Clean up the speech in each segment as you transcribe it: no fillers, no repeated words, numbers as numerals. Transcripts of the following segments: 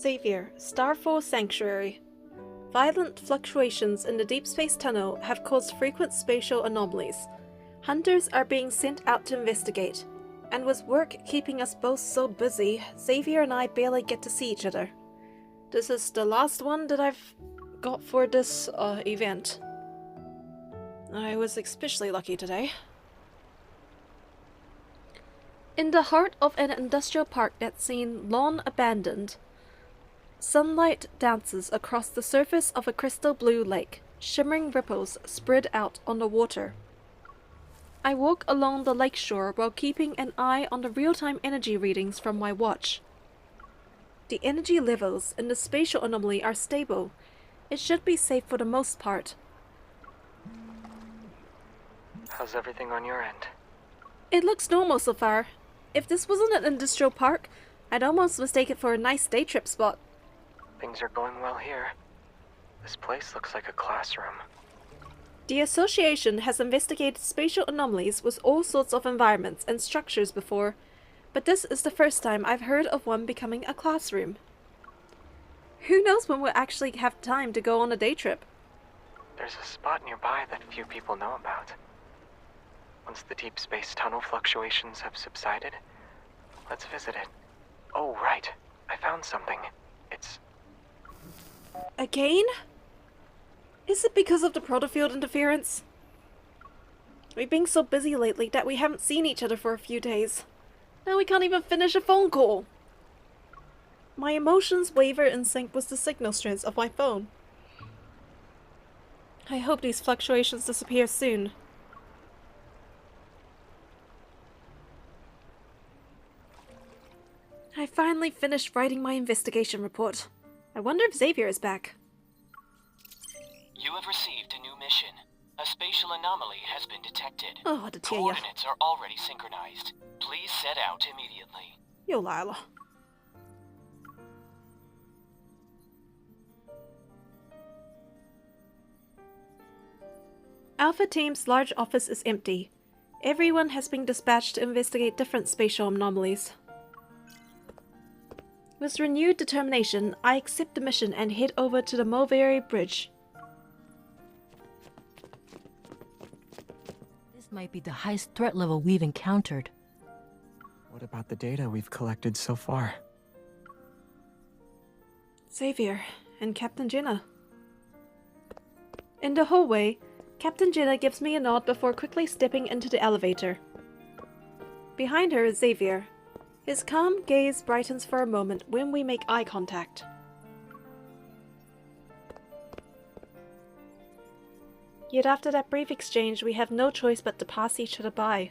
Xavier, Starfall Sanctuary. Violent fluctuations in the Deepspace tunnel have caused frequent spatial anomalies. Hunters are being sent out to investigate, and with work keeping us both so busy, Xavier and I barely get to see each other. This is the last one that I've got for this event. I was especially lucky today. In the heart of an industrial park that's seen long abandoned, sunlight dances across the surface of a crystal blue lake. Shimmering ripples spread out on the water. I walk along the lakeshore while keeping an eye on the real-time energy readings from my watch. The energy levels in the spatial anomaly are stable. It should be safe for the most part. How's everything on your end? It looks normal so far. If this wasn't an industrial park, I'd almost mistake it for a nice day trip spot. Things are going well here. This place looks like a classroom. The Association has investigated spatial anomalies with all sorts of environments and structures before, but this is the first time I've heard of one becoming a classroom. Who knows when we'll actually have time to go on a day trip? There's a spot nearby that few people know about. Once the deep space tunnel fluctuations have subsided, let's visit it. Oh, right. I found something. It's... Again? Is it because of the protofield interference? We've been so busy lately that we haven't seen each other for a few days. Now we can't even finish a phone call. My emotions waver in sync with the signal strength of my phone. I hope these fluctuations disappear soon. I finally finished writing my investigation report. I wonder if Xavier is back. You have received a new mission. A spatial anomaly has been detected. Oh, to tell ya. Coordinates are already synchronized. Please set out immediately. Yo, Lila. Alpha Team's large office is empty. Everyone has been dispatched to investigate different spatial anomalies. With renewed determination, I accept the mission and head over to the Mulberry Bridge. This might be the highest threat level we've encountered. What about the data we've collected so far? Xavier and Captain Jenna. In the hallway, Captain Jenna gives me a nod before quickly stepping into the elevator. Behind her is Xavier. His calm gaze brightens for a moment when we make eye contact. Yet after that brief exchange, we have no choice but to pass each other by.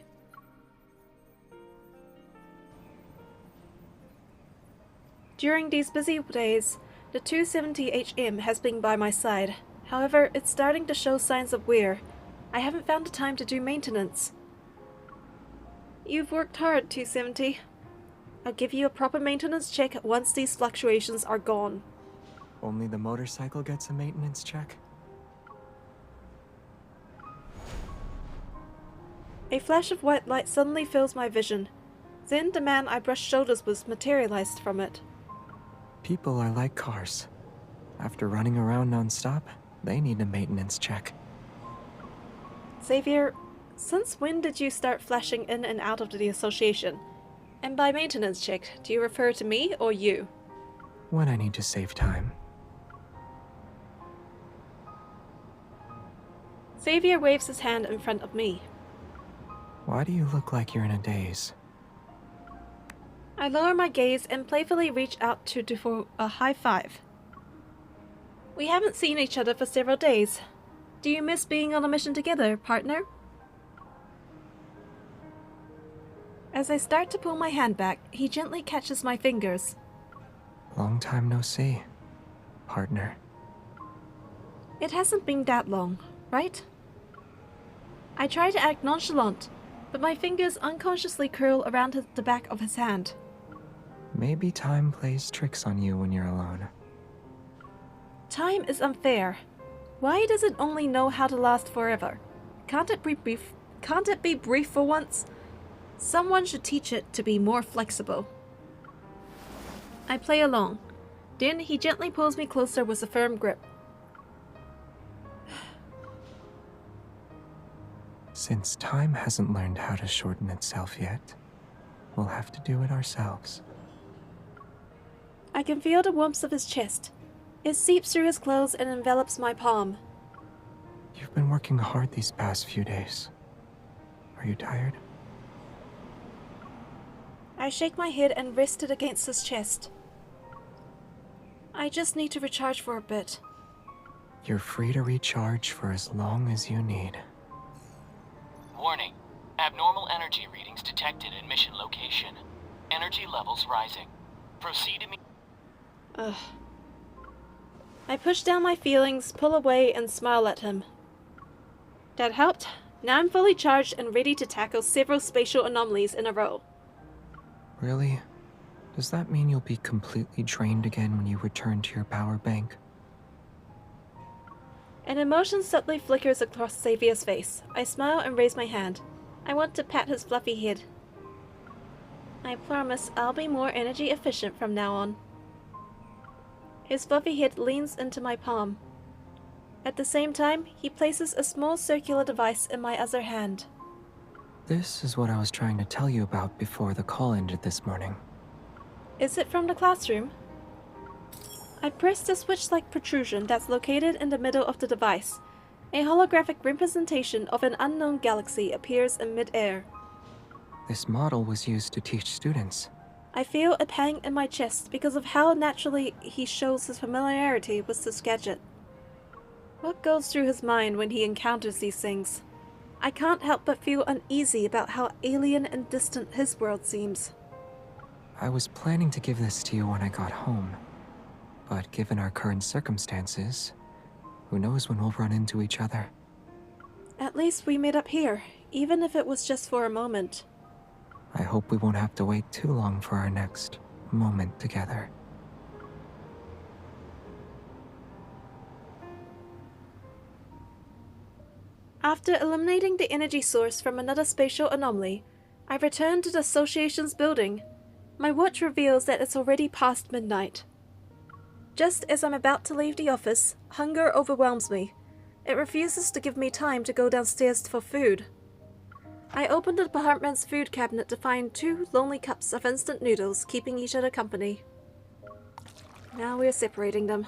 During these busy days, the 270HM has been by my side. However, it's starting to show signs of wear. I haven't found the time to do maintenance. You've worked hard, 270. I'll give you a proper maintenance check once these fluctuations are gone. Only the motorcycle gets a maintenance check? A flash of white light suddenly fills my vision. Then the man I brushed shoulders with materialized from it. People are like cars. After running around non-stop, they need a maintenance check. Xavier, since when did you start flashing in and out of the Association? And by maintenance check, do you refer to me or you? When I need to save time. Xavier waves his hand in front of me. Why do you look like you're in a daze? I lower my gaze and playfully reach out to do for a high five. We haven't seen each other for several days. Do you miss being on a mission together, partner? As I start to pull my hand back, he gently catches my fingers. Long time no see, partner. It hasn't been that long, right? I try to act nonchalant, but my fingers unconsciously curl around the back of his hand. Maybe time plays tricks on you when you're alone. Time is unfair. Why does it only know how to last forever? Can't it be brief? Can't it be brief for once? Someone should teach it to be more flexible. I play along. Then he gently pulls me closer with a firm grip. Since time hasn't learned how to shorten itself yet, we'll have to do it ourselves. I can feel the warmth of his chest. It seeps through his clothes and envelops my palm. You've been working hard these past few days. Are you tired? I shake my head and rest it against his chest. I just need to recharge for a bit. You're free to recharge for as long as you need. Warning. Abnormal energy readings detected in mission location. Energy levels rising. Proceed immediately. Ugh. I push down my feelings, pull away, and smile at him. That helped. Now I'm fully charged and ready to tackle several spatial anomalies in a row. Really? Does that mean you'll be completely drained again when you return to your power bank? An emotion subtly flickers across Xavier's face. I smile and raise my hand. I want to pat his fluffy head. I promise I'll be more energy efficient from now on. His fluffy head leans into my palm. At the same time, he places a small circular device in my other hand. This is what I was trying to tell you about before the call ended this morning. Is it from the classroom? I press the switch-like protrusion that's located in the middle of the device. A holographic representation of an unknown galaxy appears in mid-air. This model was used to teach students. I feel a pang in my chest because of how naturally he shows his familiarity with this gadget. What goes through his mind when he encounters these things? I can't help but feel uneasy about how alien and distant his world seems. I was planning to give this to you when I got home. But given our current circumstances, who knows when we'll run into each other. At least we met up here, even if it was just for a moment. I hope we won't have to wait too long for our next moment together. After eliminating the energy source from another spatial anomaly, I return to the Association's building. My watch reveals that it's already past midnight. Just as I'm about to leave the office, hunger overwhelms me. It refuses to give me time to go downstairs for food. I open the department's food cabinet to find 2 lonely cups of instant noodles keeping each other company. Now we're separating them.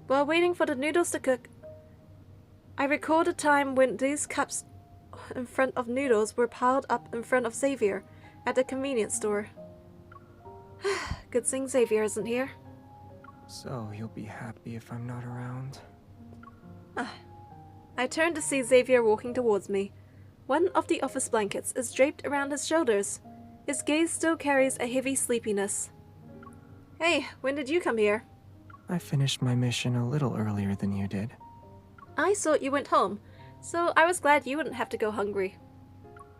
While waiting for the noodles to cook, I recall a time when these cups in front of noodles were piled up in front of Xavier at the convenience store. Good thing Xavier isn't here. So, you'll be happy if I'm not around? I turn to see Xavier walking towards me. One of the office blankets is draped around his shoulders. His gaze still carries a heavy sleepiness. Hey, when did you come here? I finished my mission a little earlier than you did. I thought you went home, so I was glad you wouldn't have to go hungry.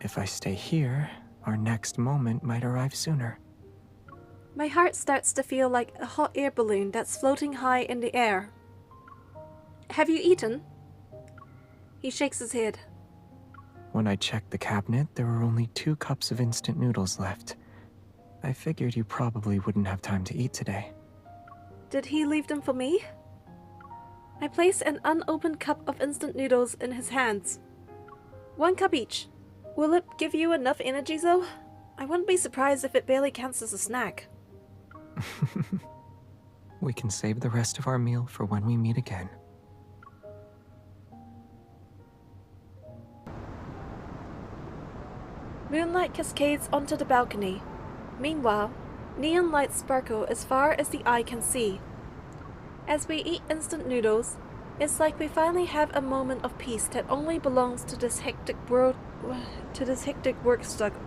If I stay here, our next moment might arrive sooner. My heart starts to feel like a hot air balloon that's floating high in the air. Have you eaten? He shakes his head. When I checked the cabinet, there were only 2 cups of instant noodles left. I figured you probably wouldn't have time to eat today. Did he leave them for me? I place an unopened cup of instant noodles in his hands. 1 cup each. Will it give you enough energy, though? I wouldn't be surprised if it barely counts as a snack. We can save the rest of our meal for when we meet again. Moonlight cascades onto the balcony. Meanwhile, neon lights sparkle as far as the eye can see. As we eat instant noodles, it's like we finally have a moment of peace that only belongs to this hectic work struggle.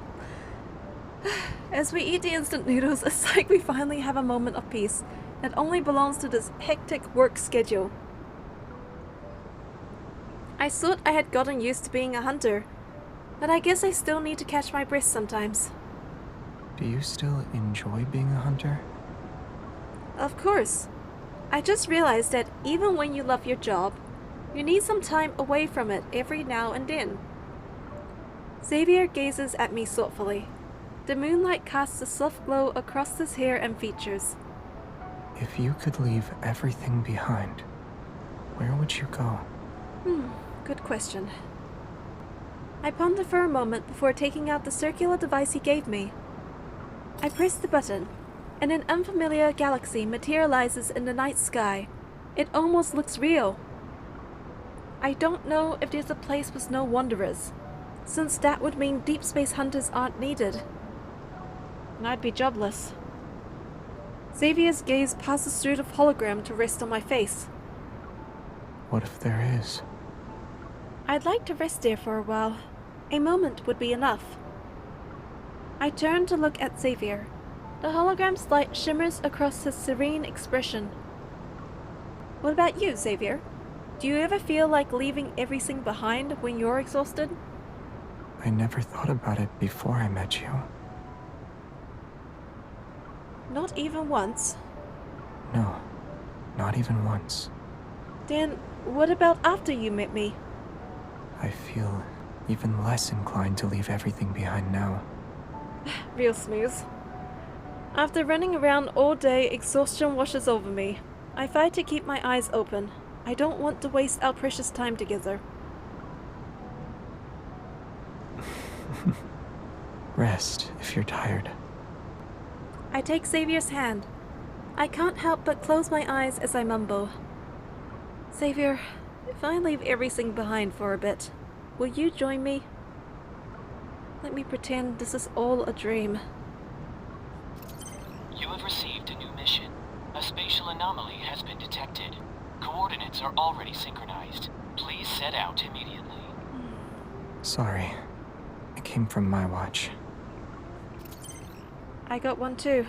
As we eat the instant noodles, it's like we finally have a moment of peace that only belongs to this hectic work schedule. I thought I had gotten used to being a hunter, but I guess I still need to catch my breath sometimes. Do you still enjoy being a hunter? Of course. I just realized that even when you love your job, you need some time away from it every now and then. Xavier gazes at me thoughtfully. The moonlight casts a soft glow across his hair and features. If you could leave everything behind, where would you go? Good question. I pondered for a moment before taking out the circular device he gave me. I pressed the button, and an unfamiliar galaxy materializes in the night sky. It almost looks real. I don't know if there's a place with no wanderers, since that would mean deep space hunters aren't needed. And I'd be jobless. Xavier's gaze passes through the hologram to rest on my face. What if there is? I'd like to rest there for a while. A moment would be enough. I turn to look at Xavier. The hologram's light shimmers across his serene expression. What about you, Xavier? Do you ever feel like leaving everything behind when you're exhausted? I never thought about it before I met you. Not even once. No, not even once. Then, what about after you met me? I feel even less inclined to leave everything behind now. Real smooth. After running around all day, exhaustion washes over me. I fight to keep my eyes open. I don't want to waste our precious time together. Rest if you're tired. I take Xavier's hand. I can't help but close my eyes as I mumble. Xavier, if I leave everything behind for a bit, will you join me? Let me pretend this is all a dream. You have received a new mission. A spatial anomaly has been detected. Coordinates are already synchronized. Please set out immediately. Sorry. It came from my watch. I got one too.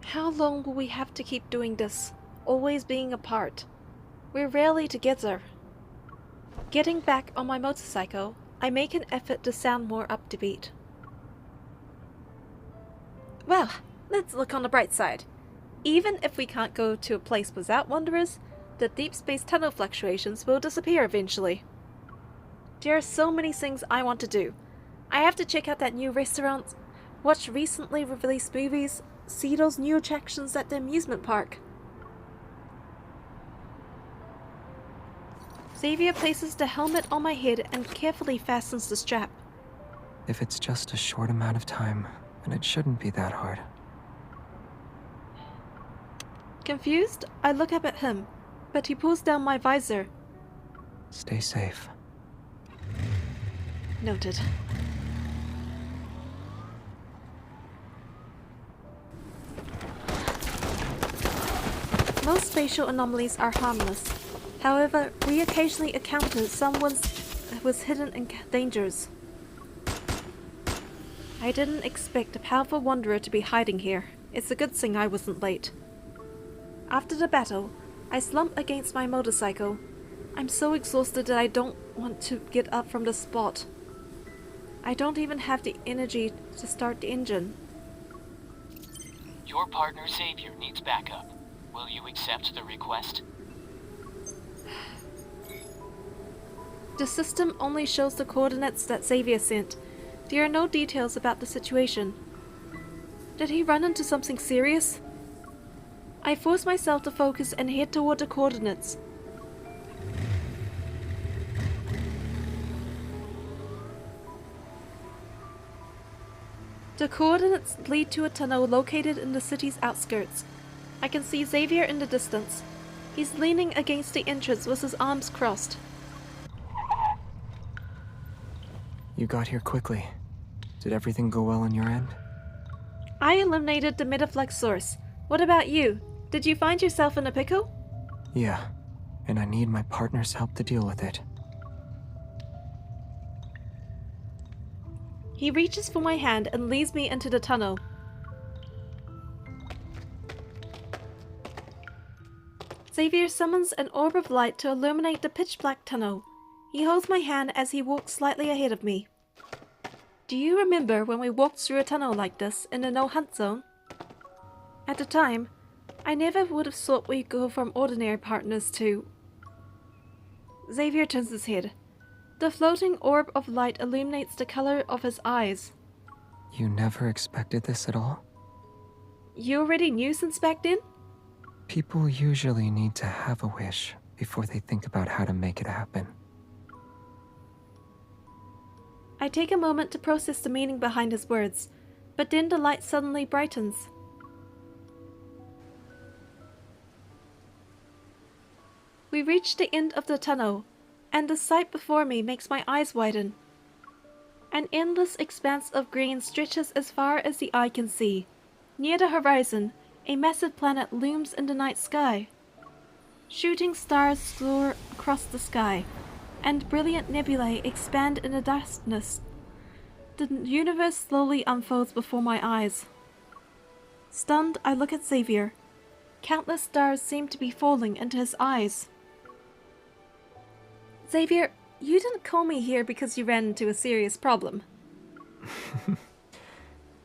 How long will we have to keep doing this? Always being apart. We're rarely together. Getting back on my motorcycle, I make an effort to sound more upbeat. Well, let's look on the bright side. Even if we can't go to a place without wanderers, the deep space tunnel fluctuations will disappear eventually. There are so many things I want to do. I have to check out that new restaurant, watch recently released movies, see those new attractions at the amusement park. Xavier places the helmet on my head and carefully fastens the strap. If it's just a short amount of time, then it shouldn't be that hard. Confused, I look up at him, but he pulls down my visor. Stay safe. Noted. Most spatial anomalies are harmless. However, we occasionally encounter someone with hidden dangers. I didn't expect a powerful wanderer to be hiding here. It's a good thing I wasn't late. After the battle, I slump against my motorcycle. I'm so exhausted that I don't want to get up from the spot. I don't even have the energy to start the engine. Your partner Xavier needs backup. Will you accept the request? The system only shows the coordinates that Xavier sent. There are no details about the situation. Did he run into something serious? I force myself to focus and head toward the coordinates. The coordinates lead to a tunnel located in the city's outskirts. I can see Xavier in the distance. He's leaning against the entrance with his arms crossed. You got here quickly. Did everything go well on your end? I eliminated the Metaflex source. What about you? Did you find yourself in a pickle? Yeah, and I need my partner's help to deal with it. He reaches for my hand and leads me into the tunnel. Xavier summons an orb of light to illuminate the pitch-black tunnel. He holds my hand as he walks slightly ahead of me. Do you remember when we walked through a tunnel like this in the no-hunt zone? At the time, I never would have thought we'd go from ordinary partners to... Xavier turns his head. The floating orb of light illuminates the color of his eyes. You never expected this at all? You already knew since back then? People usually need to have a wish before they think about how to make it happen. I take a moment to process the meaning behind his words, but then the light suddenly brightens. We reach the end of the tunnel, and the sight before me makes my eyes widen. An endless expanse of green stretches as far as the eye can see. Near the horizon, a massive planet looms in the night sky. Shooting stars soar across the sky, and brilliant nebulae expand in the darkness. The universe slowly unfolds before my eyes. Stunned, I look at Xavier. Countless stars seem to be falling into his eyes. Xavier, you didn't call me here because you ran into a serious problem.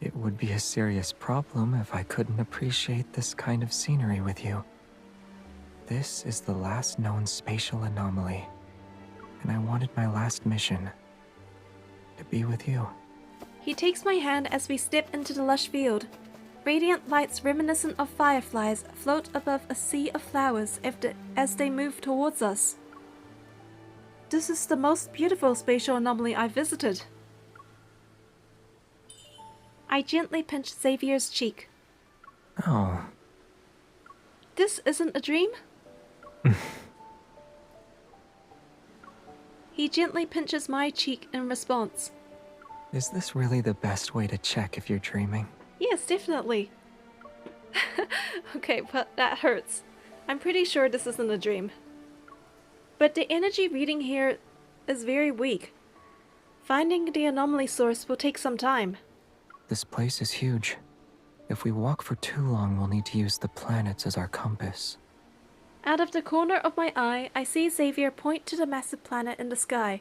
It would be a serious problem if I couldn't appreciate this kind of scenery with you. This is the last known spatial anomaly, and I wanted my last mission to be with you. He takes my hand as we step into the lush field. Radiant lights reminiscent of fireflies float above a sea of flowers as they move towards us. This is the most beautiful spatial anomaly I've visited. I gently pinch Xavier's cheek. Oh. This isn't a dream? He gently pinches my cheek in response. Is this really the best way to check if you're dreaming? Yes, definitely. Okay, but that hurts. I'm pretty sure this isn't a dream. But the energy reading here is very weak. Finding the anomaly source will take some time. This place is huge. If we walk for too long, we'll need to use the planets as our compass. Out of the corner of my eye, I see Xavier point to the massive planet in the sky.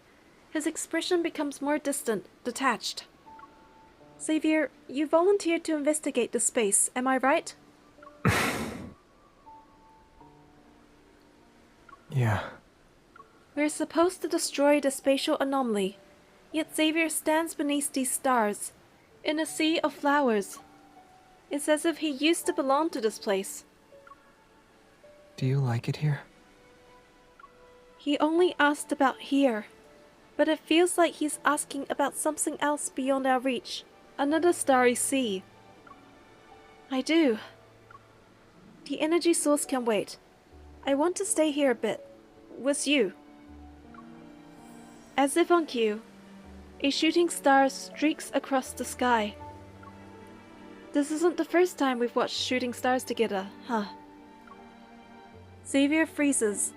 His expression becomes more distant, detached. Xavier, you volunteered to investigate the space, am I right? Yeah. We're supposed to destroy the spatial anomaly, yet Xavier stands beneath these stars, in a sea of flowers. It's as if he used to belong to this place. Do you like it here? He only asked about here, but it feels like he's asking about something else beyond our reach, another starry sea. I do. The energy source can wait. I want to stay here a bit, with you. As if on cue, a shooting star streaks across the sky. This isn't the first time we've watched shooting stars together, huh? Xavier freezes.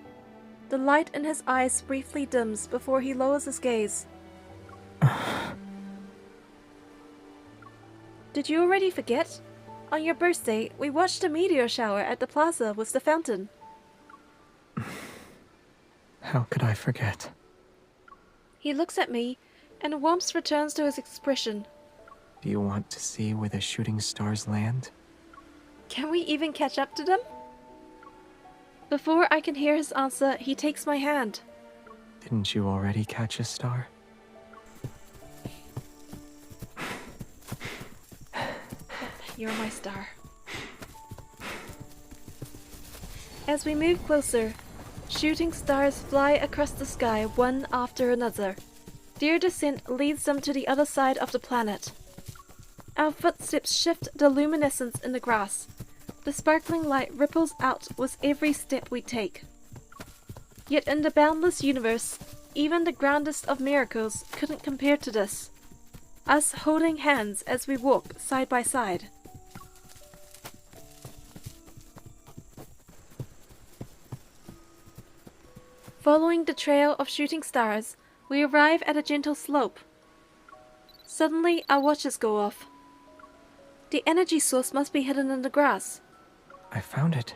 The light in his eyes briefly dims before he lowers his gaze. Did you already forget? On your birthday, we watched a meteor shower at the plaza with the fountain. How could I forget? He looks at me, and warmth returns to his expression. Do you want to see where the shooting stars land? Can we even catch up to them? Before I can hear his answer, he takes my hand. Didn't you already catch a star? You're my star. As we move closer, shooting stars fly across the sky one after another. Their descent leads them to the other side of the planet. Our footsteps shift the luminescence in the grass. The sparkling light ripples out with every step we take. Yet in the boundless universe, even the grandest of miracles couldn't compare to this. Us holding hands as we walk side by side. Following the trail of shooting stars, we arrive at a gentle slope. Suddenly, our watches go off. The energy source must be hidden in the grass. I found it.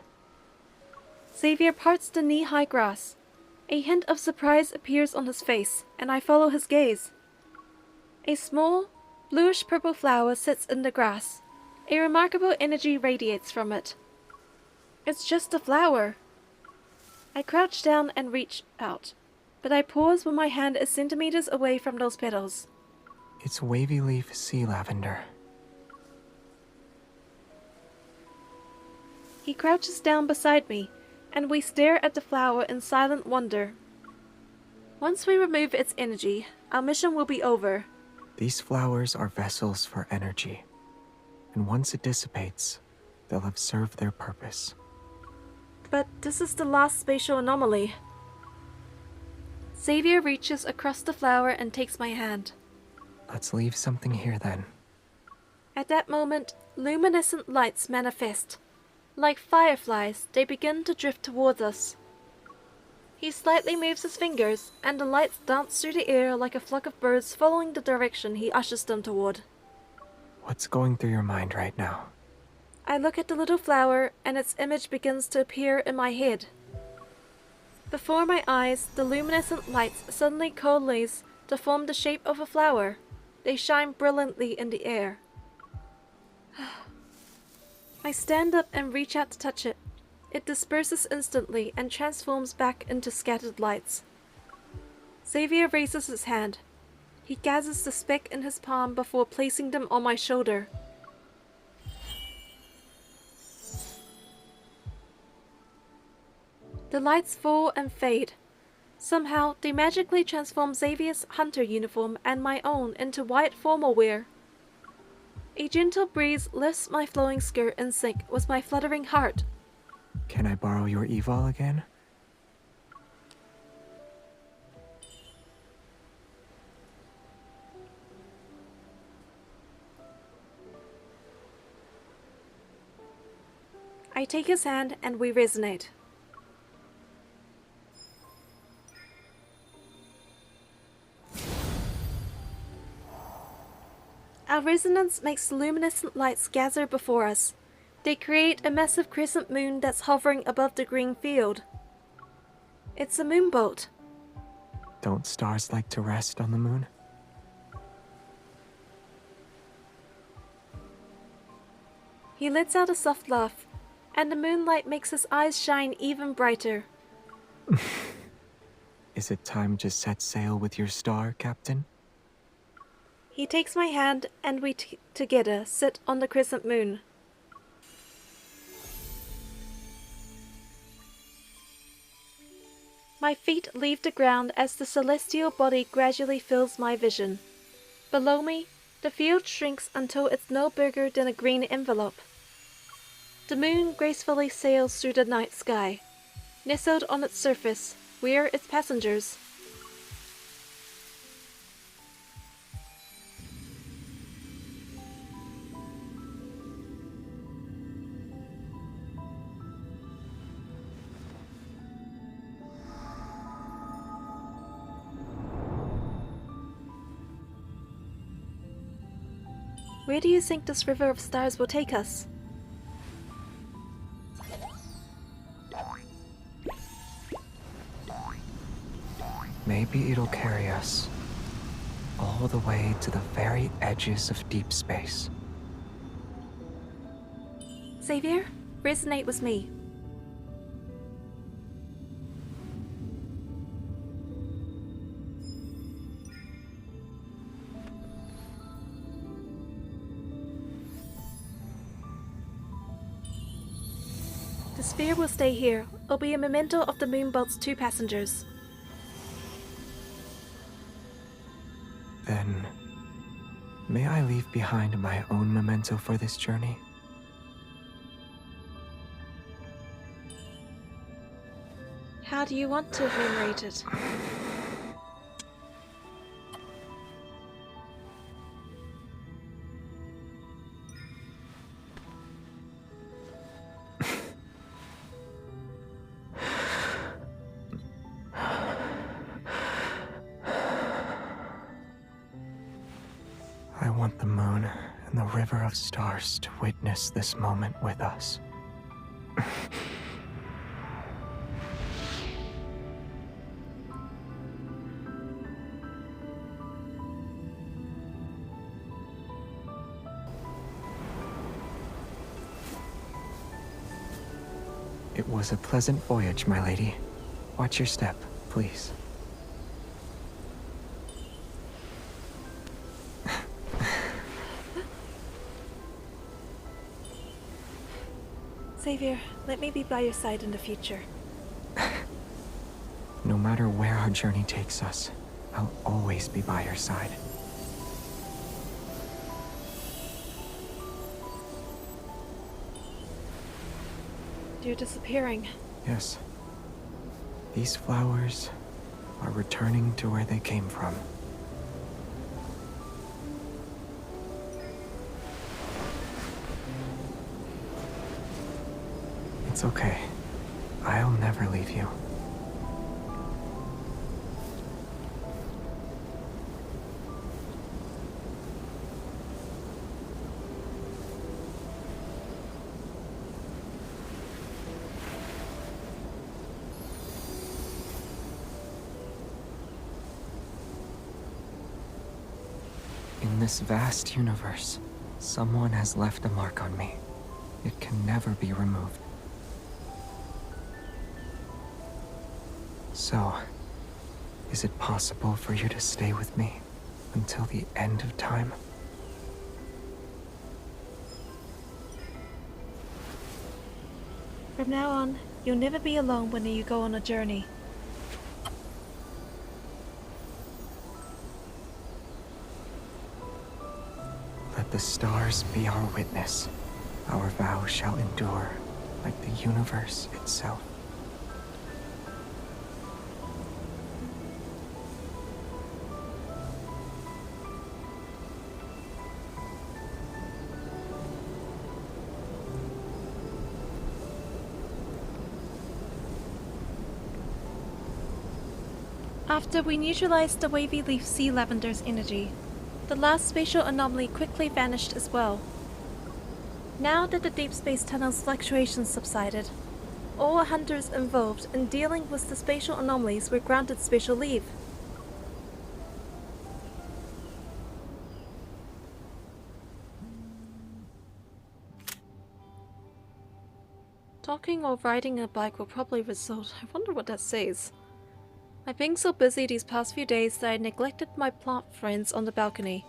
Xavier parts the knee-high grass. A hint of surprise appears on his face, and I follow his gaze. A small, bluish-purple flower sits in the grass. A remarkable energy radiates from it. It's just a flower. I crouch down and reach out. but I pause when my hand is centimeters away from those petals. It's wavy leaf sea lavender. He crouches down beside me, and we stare at the flower in silent wonder. Once we remove its energy, our mission will be over. These flowers are vessels for energy, and once it dissipates, they'll have served their purpose. But this is the last spatial anomaly. Xavier reaches across the flower and takes my hand. Let's leave something here then. At that moment, luminescent lights manifest. Like fireflies, they begin to drift towards us. He slightly moves his fingers, and the lights dance through the air like a flock of birds following the direction he ushers them toward. What's going through your mind right now? I look at the little flower, and its image begins to appear in my head. Before my eyes, the luminescent lights suddenly coalesce to form the shape of a flower. They shine brilliantly in the air. I stand up and reach out to touch it. It disperses instantly and transforms back into scattered lights. Xavier raises his hand. He gathers the speck in his palm before placing them on my shoulder. The lights fall and fade. Somehow, they magically transform Xavier's hunter uniform and my own into white formal wear. A gentle breeze lifts my flowing skirt in sync with my fluttering heart. Can I borrow your evol again? I take his hand and we resonate. Our resonance makes the luminescent lights gather before us. They create a massive crescent moon that's hovering above the green field. It's a moonboat. Don't stars like to rest on the moon? He lets out a soft laugh, and the moonlight makes his eyes shine even brighter. Is it time to set sail with your star, Captain? He takes my hand, and we together sit on the crescent moon. My feet leave the ground as the celestial body gradually fills my vision. Below me, the field shrinks until it's no bigger than a green envelope. The moon gracefully sails through the night sky. Nestled on its surface, we're its passengers. Where do you think this river of stars will take us? Maybe it'll carry us all the way to the very edges of deep space. Xavier, resonate with me. The sphere will stay here. It'll be a memento of the moonboat's 2 passengers. Then, may I leave behind my own memento for this journey? How do you want to enumerate it? I want the moon and the river of stars to witness this moment with us. It was a pleasant voyage, my lady. Watch your step, please. Xavier, let me be by your side in the future. No matter where our journey takes us, I'll always be by your side. You're disappearing. Yes. These flowers are returning to where they came from. It's okay. I'll never leave you. In this vast universe, someone has left a mark on me. It can never be removed. So, is it possible for you to stay with me until the end of time? From now on, you'll never be alone when you go on a journey. Let the stars be our witness. Our vow shall endure like the universe itself. After we neutralized the wavy leaf sea lavender's energy, the last spatial anomaly quickly vanished as well. Now that the deep space tunnel's fluctuations subsided, all hunters involved in dealing with the spatial anomalies were granted special leave. Talking or riding a bike will probably result. I wonder what that says. I've been so busy these past few days that I neglected my plant friends on the balcony.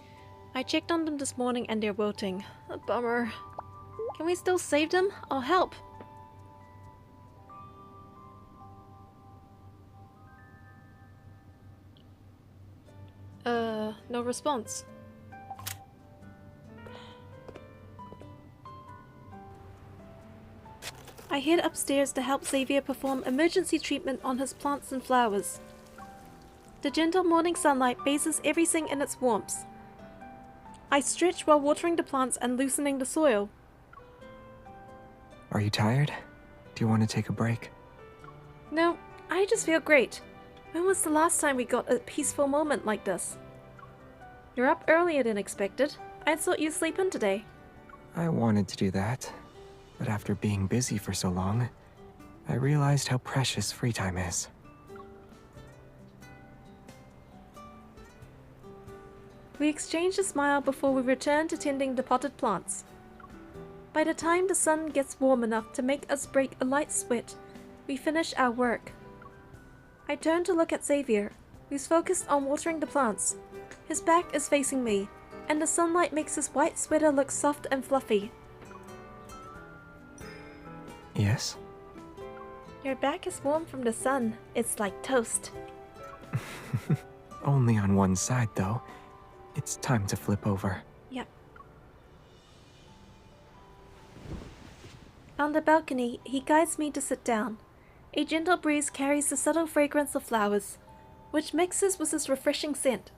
I checked on them this morning and they're wilting. A bummer. Can we still save them? I'll help. No response. I head upstairs to help Xavier perform emergency treatment on his plants and flowers. The gentle morning sunlight bathes everything in its warmth. I stretch while watering the plants and loosening the soil. Are you tired? Do you want to take a break? No, I just feel great. When was the last time we got a peaceful moment like this? You're up earlier than expected. I thought you'd sleep in today. I wanted to do that, but after being busy for so long, I realized how precious free time is. We exchange a smile before we return to tending the potted plants. By the time the sun gets warm enough to make us break a light sweat, we finish our work. I turn to look at Xavier, who's focused on watering the plants. His back is facing me, and the sunlight makes his white sweater look soft and fluffy. Yes? Your back is warm from the sun. It's like toast. Only on one side, though. It's time to flip over. Yep. On the balcony, he guides me to sit down. A gentle breeze carries the subtle fragrance of flowers, which mixes with his refreshing scent.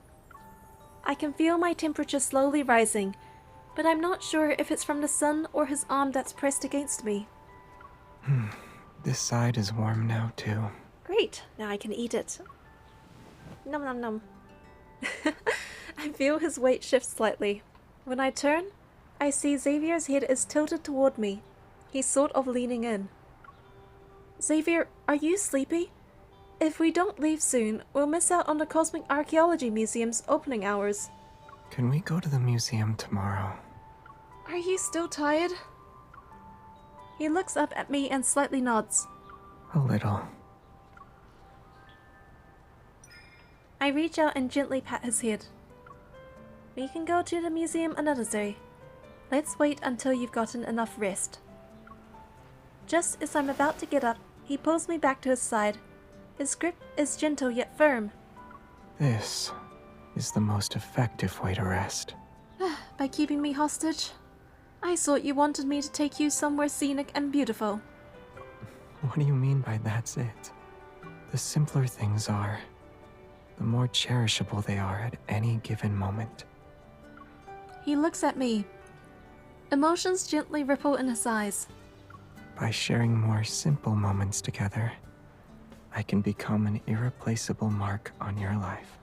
I can feel my temperature slowly rising, but I'm not sure if it's from the sun or his arm that's pressed against me. This side is warm now, too. Great, now I can eat it. Nom nom nom. I feel his weight shift slightly. When I turn, I see Xavier's head is tilted toward me. He's sort of leaning in. Xavier, are you sleepy? If we don't leave soon, we'll miss out on the Cosmic Archaeology Museum's opening hours. Can we go to the museum tomorrow? Are you still tired? He looks up at me and slightly nods. A little. I reach out and gently pat his head. We can go to the museum another day. Let's wait until you've gotten enough rest. Just as I'm about to get up, he pulls me back to his side. His grip is gentle yet firm. This is the most effective way to rest. By keeping me hostage? I thought you wanted me to take you somewhere scenic and beautiful. What do you mean by that's it? The simpler things are, the more cherishable they are at any given moment. He looks at me. Emotions gently ripple in his eyes. By sharing more simple moments together, I can become an irreplaceable mark on your life.